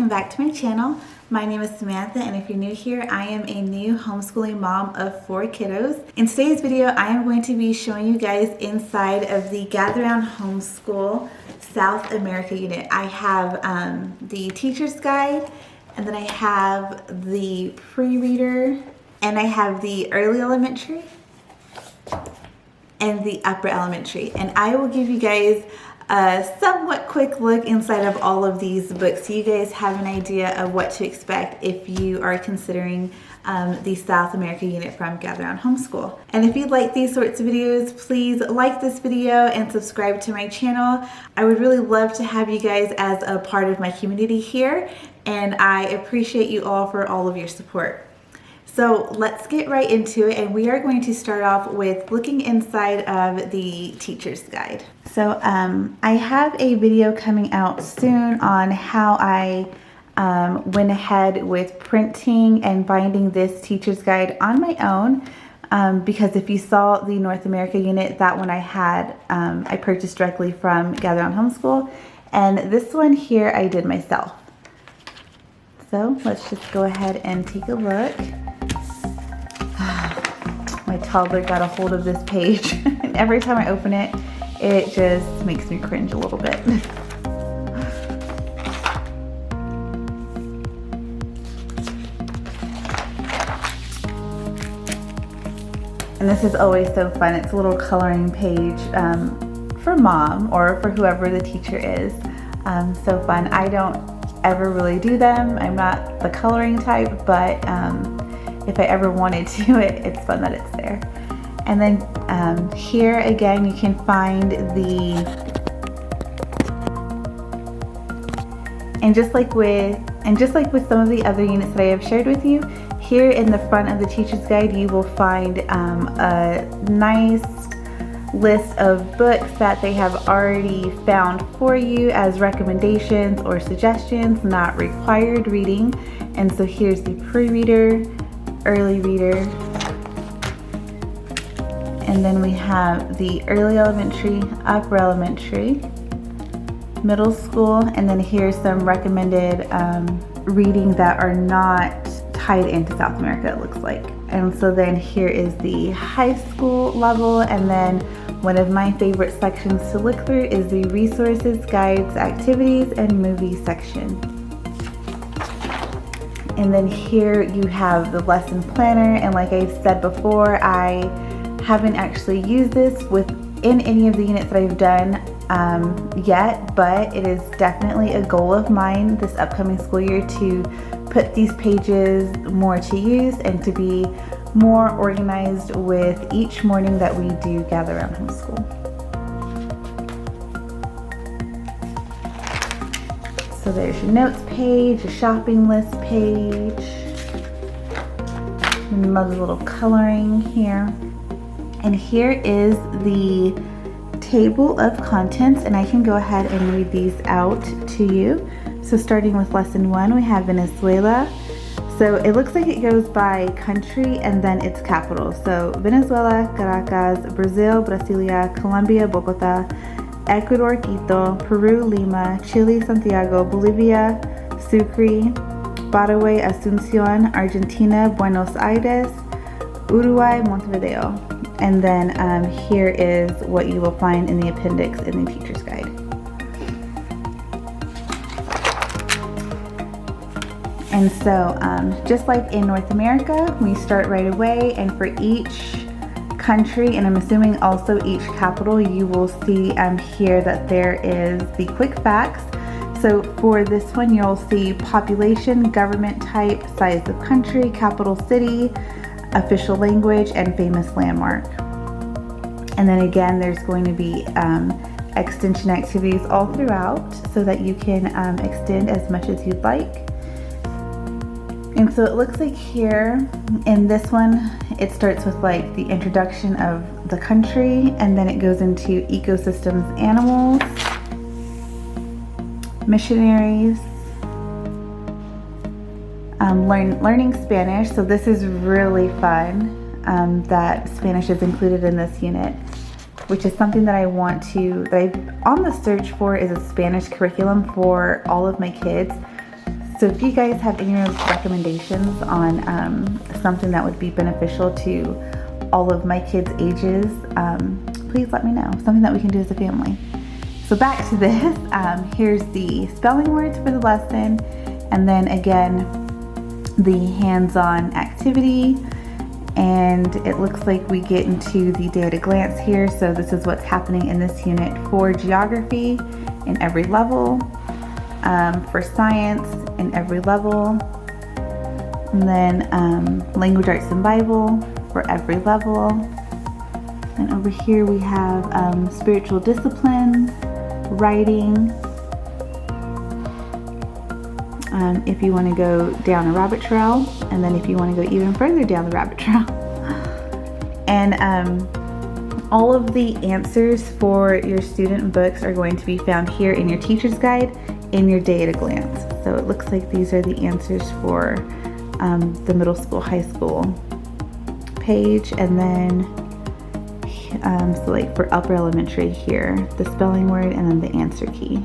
welcome back to my channel. My name is Samantha, and if you're new here, I am a new homeschooling mom of 4 kiddos. In today's video, I am going to be showing you guys inside of the Gather Round Homeschool South America unit. I have the teacher's guide, and then I have the pre-reader, and I have the early elementary and the upper elementary. And I will give you guys a somewhat quick look inside of all of these books so you guys have an idea of what to expect if you are considering the South America unit from Gather Round Homeschool. And if you like these sorts of videos, please like this video and subscribe to my channel. I would really love to have you guys as a part of my community here, and I appreciate you all for all of your support. So let's get right into it, and we are going to start off with looking inside of the teacher's guide. So I have a video coming out soon on how I went ahead with printing and binding this teacher's guide on my own, because if you saw the North America unit, that one I purchased directly from Gather Round Homeschool, and this one here I did myself. So let's just go ahead and take a look. My toddler got a hold of this page, and every time I open it, it just makes me cringe a little bit. And this is always so fun. It's a little coloring page for mom or for whoever the teacher is. So fun. I don't ever really do them. I'm not the coloring type, but if I ever wanted to, it's fun that it's there. And then here again, you can find and just like with some of the other units that I have shared with you, here in the front of the teacher's guide, you will find a nice list of books that they have already found for you as recommendations or suggestions, not required reading. And so here's the pre-reader, early reader, and then we have the early elementary, upper elementary, middle school, and then here's some recommended reading that are not tied into South America, it looks like. And so then here is the high school level, and then one of my favorite sections to look through is the resources, guides, activities, and movie section. And then here you have the lesson planner, and like I've said before, I haven't actually used this within any of the units that I've done yet, but it is definitely a goal of mine this upcoming school year to put these pages more to use and to be more organized with each morning that we do Gather Round Homeschool. So there's your notes page, your shopping list page, and love the little coloring here. And here is the table of contents, and I can go ahead and read these out to you. So starting with lesson 1, we have Venezuela. So it looks like it goes by country and then its capital. So Venezuela, Caracas, Brazil, Brasilia, Colombia, Bogota, Ecuador, Quito, Peru, Lima, Chile, Santiago, Bolivia, Sucre, Paraguay, Asunción, Argentina, Buenos Aires, Uruguay, Montevideo. And then here is what you will find in the appendix in the teacher's guide. And so just like in North America, we start right away, and for each country, and I'm assuming also each capital, you will see here that there is the quick facts. So for this one, you'll see population, government type, size of country, capital city, official language, and famous landmark. And then again, there's going to be extension activities all throughout so that you can extend as much as you'd like. And so it looks like here in this one, it starts with like the introduction of the country, and then it goes into ecosystems, animals, missionaries, learning Spanish. So this is really fun that Spanish is included in this unit, which is something that I'm on the search for, is a Spanish curriculum for all of my kids. So if you guys have any recommendations on something that would be beneficial to all of my kids' ages, please let me know. Something that we can do as a family. So back to this, here's the spelling words for the lesson, and then again, the hands-on activity. And it looks like we get into the day at a glance here. So this is what's happening in this unit for geography in every level, for science in every level, and then language arts and Bible for every level. And over here we have spiritual disciplines, writing, if you want to go down a rabbit trail, and then if you want to go even further down the rabbit trail. And all of the answers for your student books are going to be found here in your teacher's guide in your day at a glance. So it looks like these are the answers for the middle school, high school page, and then so like for upper elementary here, the spelling word and then the answer key.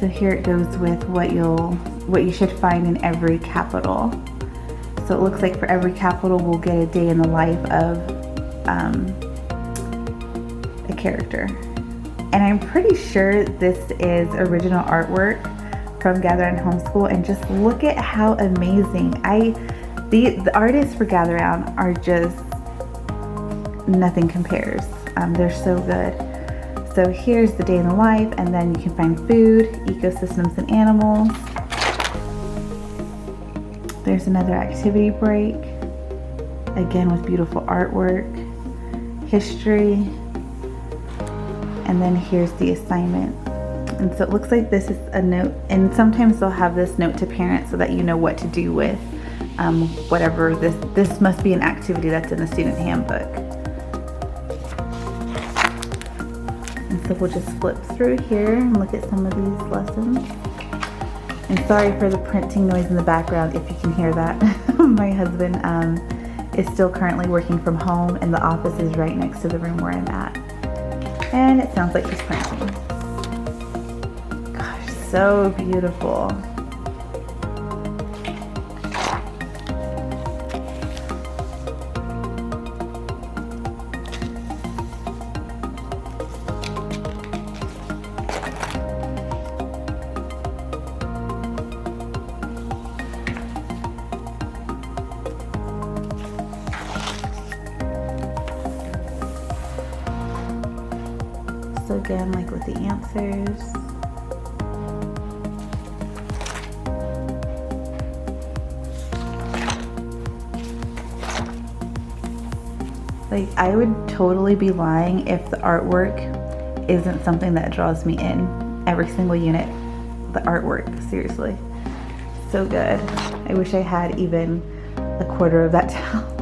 So here it goes with what you should find in every capital. So it looks like for every capital we'll get a day in the life of a character. And I'm pretty sure this is original artwork from Gather Round Homeschool, and just look at how amazing. The artists for Gather Round are just, nothing compares. They're so good. So here's the day in the life, and then you can find food, ecosystems, and animals. There's another activity break, again with beautiful artwork, history, and then here's the assignment. And so it looks like this is a note, and sometimes they'll have this note to parents so that you know what to do with whatever this must be an activity that's in the student handbook. And so we'll just flip through here and look at some of these lessons. And sorry for the printing noise in the background if you can hear that. My husband is still currently working from home, and the office is right next to the room where I'm at. And it sounds like he's printing. Gosh, so beautiful. So again, like with the answers. Like, I would totally be lying if the artwork isn't something that draws me in every single unit. The artwork, seriously. So good. I wish I had even a quarter of that talent.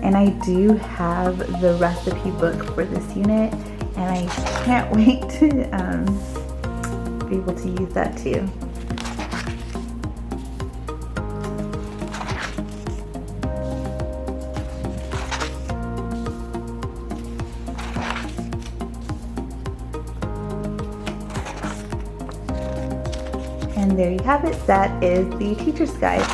And I do have the recipe book for this unit, and I can't wait to be able to use that too. And there you have it. That is the teacher's guide.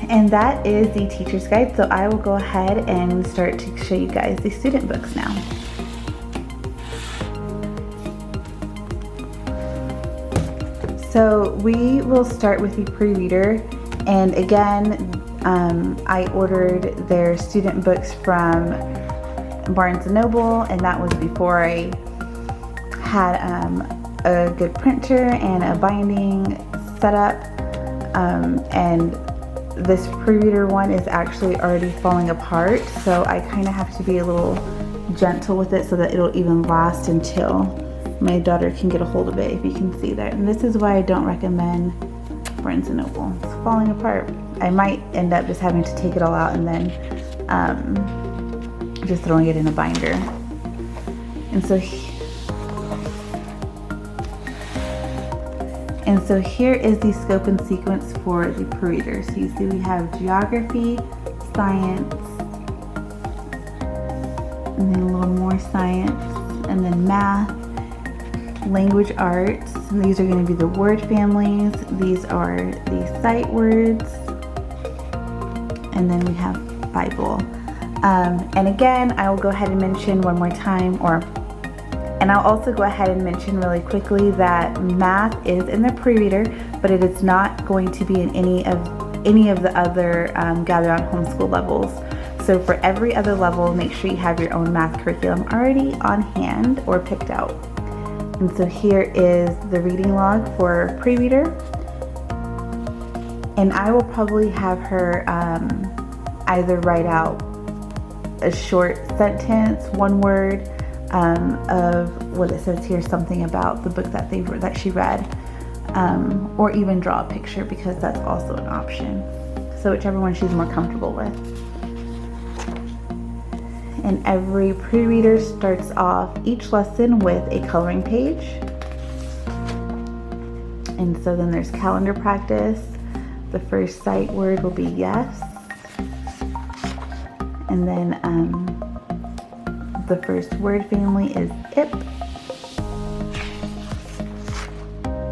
And that is the teacher's guide. So I will go ahead and start to show you guys the student books now. so we will start with the pre-reader, and again, I ordered their student books from Barnes & Noble, and that was before I had a good printer and a binding set up, and this pre-reader one is actually already falling apart, so I kind of have to be a little gentle with it so that it'll even last until my daughter can get a hold of it, if you can see that. And this is why I don't recommend Barnes & Noble. It's falling apart. I might end up just having to take it all out and then just throwing it in a binder. And so here is the scope and sequence for the pre-reader. So you see we have geography, science, and then a little more science, and then math, language arts, and these are going to be the word families. These are the sight words, and then we have Bible. And again, I will go ahead and mention one more time, and I'll also go ahead and mention really quickly that math is in the pre-reader, but it is not going to be in any of the other Gather Round Homeschool levels. So for every other level, make sure you have your own math curriculum already on hand or picked out. And so here is the reading log for pre-reader. And I will probably have her either write out a short sentence, one word, of what it says here, something about the book that she read, or even draw a picture, because that's also an option. So whichever one she's more comfortable with. And every pre-reader starts off each lesson with a coloring page. And so then there's calendar practice. The first sight word will be yes. And then the first word family is ip.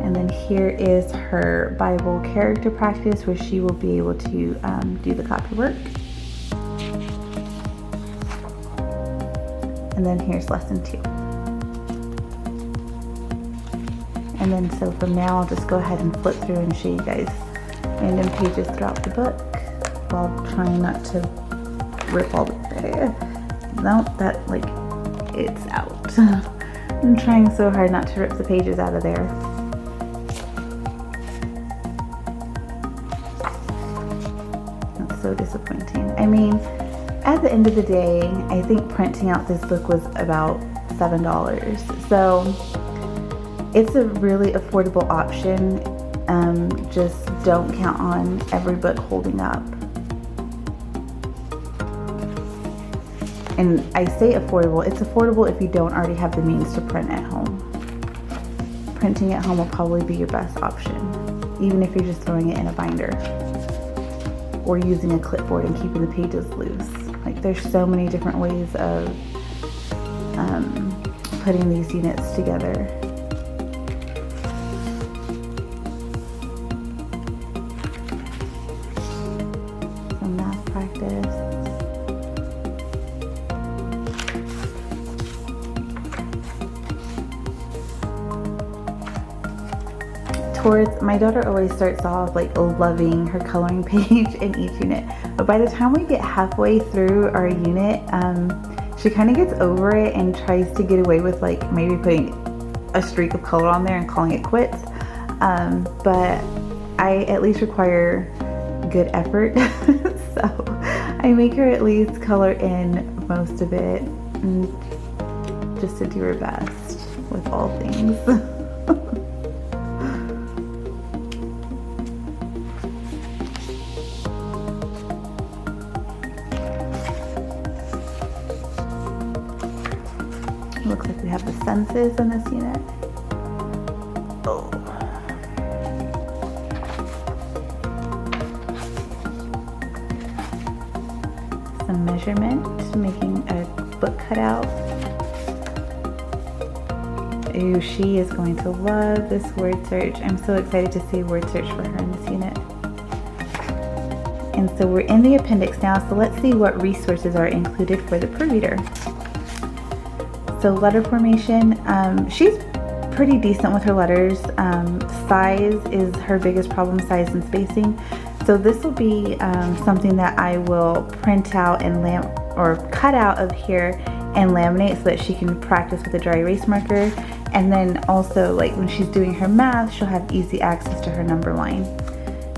And then here is her Bible character practice, where she will be able to do the copywork. And then here's lesson 2. And then so from now, I'll just go ahead and flip through and show you guys random pages throughout the book while trying not to rip all the, no, that, like, it's out. I'm trying so hard not to rip the pages out of there. That's so disappointing. I mean, at the end of the day, I think printing out this book was about $7. So it's a really affordable option. Just don't count on every book holding up. And I say affordable, it's affordable if you don't already have the means to print at home. Printing at home will probably be your best option, even if you're just throwing it in a binder or using a clipboard and keeping the pages loose. Like, there's so many different ways of putting these units together. Some math practice. My daughter always starts off like loving her coloring page in each unit, but by the time we get halfway through our unit, she kind of gets over it and tries to get away with like maybe putting a streak of color on there and calling it quits. But I at least require good effort, so I make her at least color in most of it, just to do her best with all things. Looks like we have the senses in this unit. Oh. Some measurement, making a book cutout. Ooh, she is going to love this word search. I'm so excited to see word search for her in this unit. And so we're in the appendix now, so let's see what resources are included for the pre-reader. So letter formation, she's pretty decent with her letters. Size is her biggest problem, size and spacing. So this will be something that I will print out and cut out of here and laminate so that she can practice with a dry erase marker. And then also, like when she's doing her math, she'll have easy access to her number line.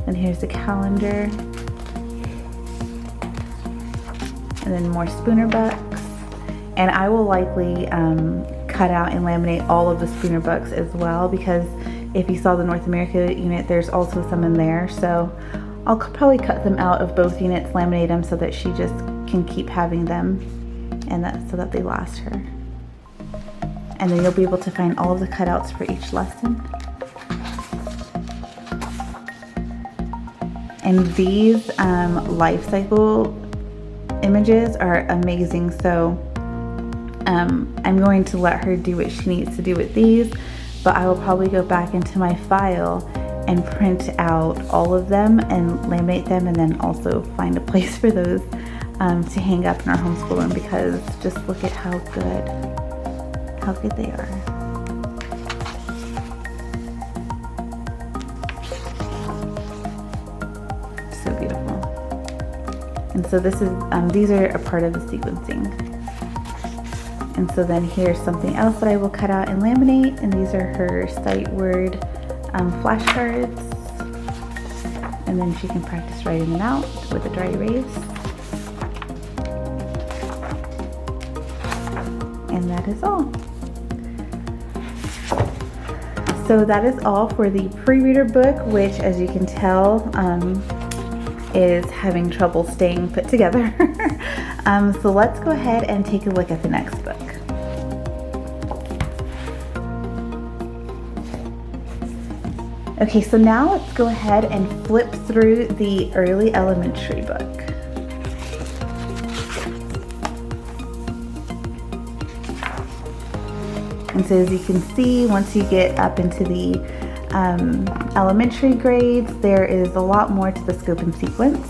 And here's the calendar. And then more spooner books. And I will likely cut out and laminate all of the spooner books as well, because if you saw the North America unit, there's also some in there. So I'll probably cut them out of both units, laminate them so that she just can keep having them, and so that they last her. And then you'll be able to find all of the cutouts for each lesson. And these life cycle images are amazing. So I'm going to let her do what she needs to do with these, but I will probably go back into my file and print out all of them and laminate them, and then also find a place for those to hang up in our homeschool room, because just look at how good they are. So beautiful. And so this is these are a part of the sequencing. And so then here's something else that I will cut out and laminate, and these are her sight word flashcards, and then she can practice writing them out with a dry erase. And that is all. So that is all for the pre-reader book, which, as you can tell, is having trouble staying put together. So let's go ahead and take a look at the next book. Okay, so now let's go ahead and flip through the early elementary book. And so as you can see, once you get up into the elementary grades, there is a lot more to the scope and sequence.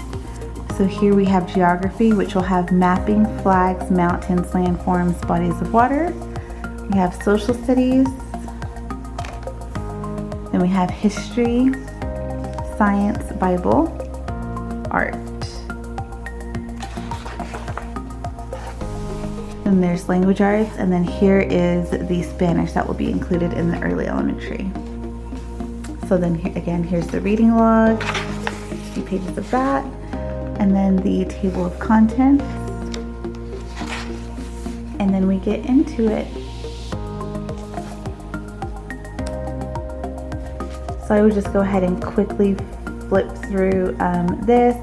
So here we have geography, which will have mapping, flags, mountains, landforms, bodies of water. We have social studies. Then we have history, science, Bible, art. Then there's language arts, and then here is the Spanish that will be included in the early elementary. So then here, again, here's the reading log, 60 pages of that, and then the table of contents, and then we get into it. So I would just go ahead and quickly flip through this.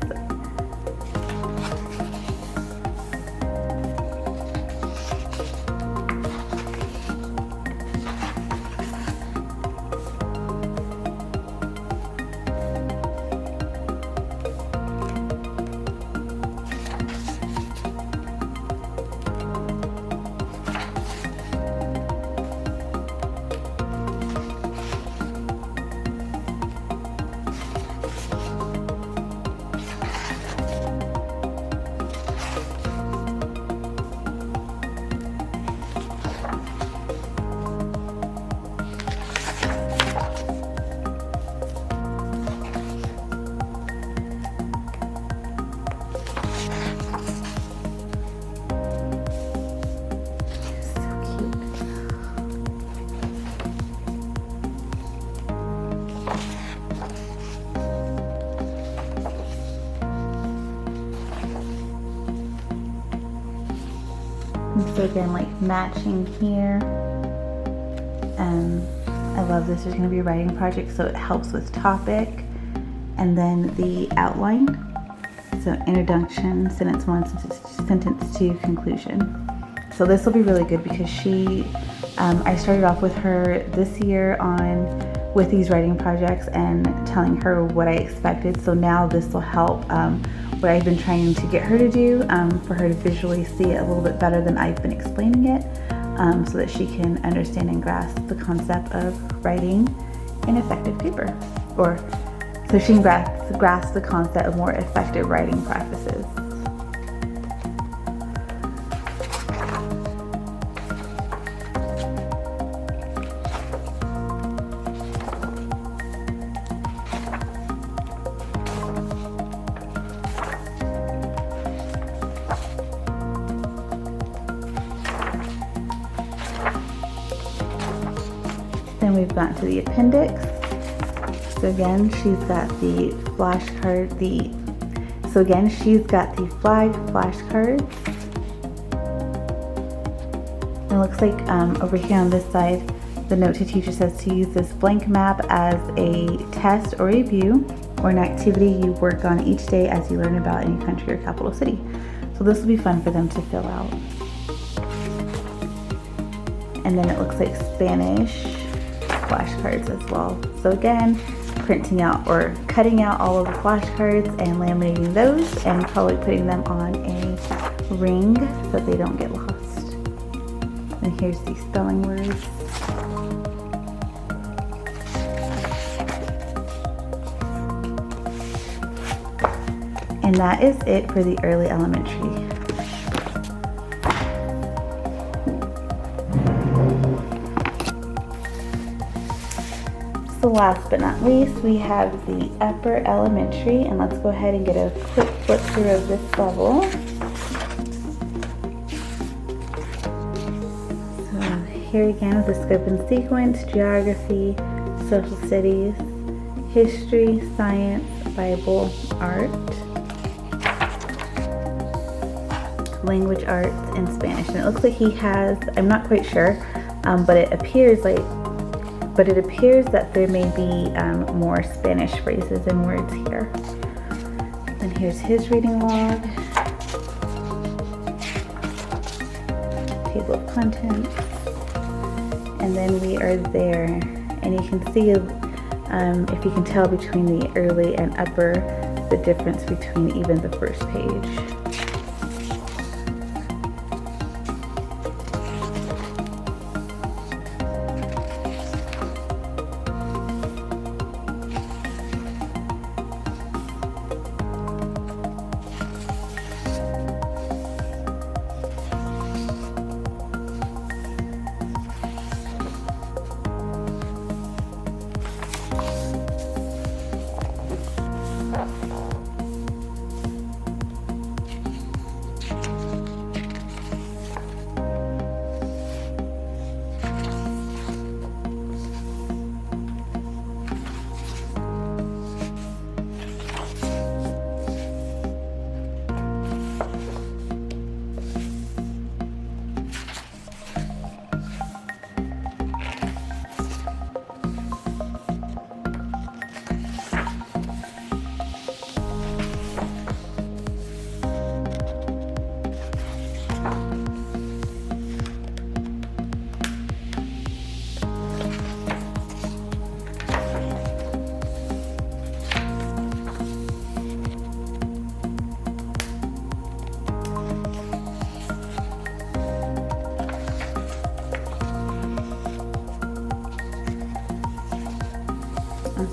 So again, like matching here. I love this. There's going to be a writing project, so it helps with topic. And then the outline. So introduction, sentence 1, sentence 2, conclusion. So this will be really good because I started off with her this year with these writing projects and telling her what I expected. So now this will help what I've been trying to get her to do, for her to visually see it a little bit better than I've been explaining it, so that she can understand and grasp the concept of writing an effective paper, or so she can grasp the concept of more effective writing practices. we've gotten to the appendix. So again, she's got the flashcard, she's got the flag flashcards. It looks like over here on this side, the note to teacher says to use this blank map as a test or review or an activity you work on each day as you learn about any country or capital city. So this will be fun for them to fill out. And then it looks like Spanish flashcards as well. So again, printing out or cutting out all of the flashcards and laminating those and probably putting them on a ring so that they don't get lost. And here's the spelling words. And that is it for the early elementary. So last but not least, we have the upper elementary, and let's go ahead and get a quick flip through of this level. So here again with the scope and sequence, geography, social studies, history, science, Bible, art, language arts, and Spanish. And it looks like he has, I'm not quite sure, but it appears that there may be more Spanish phrases and words here. And here's his reading log, table of contents, and then we are there. And you can see, if you can tell between the early and upper, the difference between even the first page.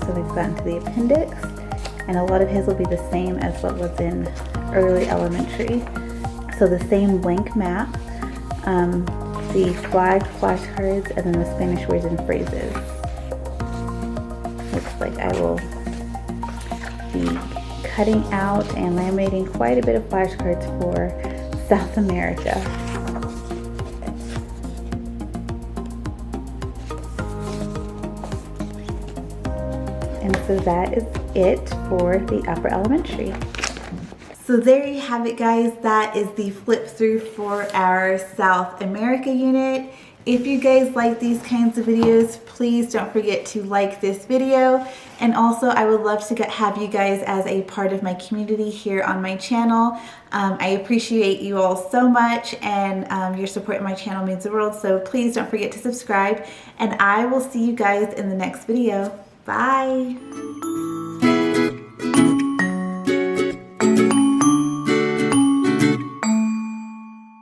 So we've gotten to the appendix, and a lot of his will be the same as what was in early elementary. So the same blank map, the flag flashcards, and then the Spanish words and phrases. Looks like I will be cutting out and laminating quite a bit of flashcards for South America. And so that is it for the upper elementary. So there you have it, guys. That is the flip through for our South America unit. If you guys like these kinds of videos, please don't forget to like this video. And also, I would love to have you guys as a part of my community here on my channel. I appreciate you all so much, and your support in my channel means the world. So please don't forget to subscribe, and I will see you guys in the next video. Bye.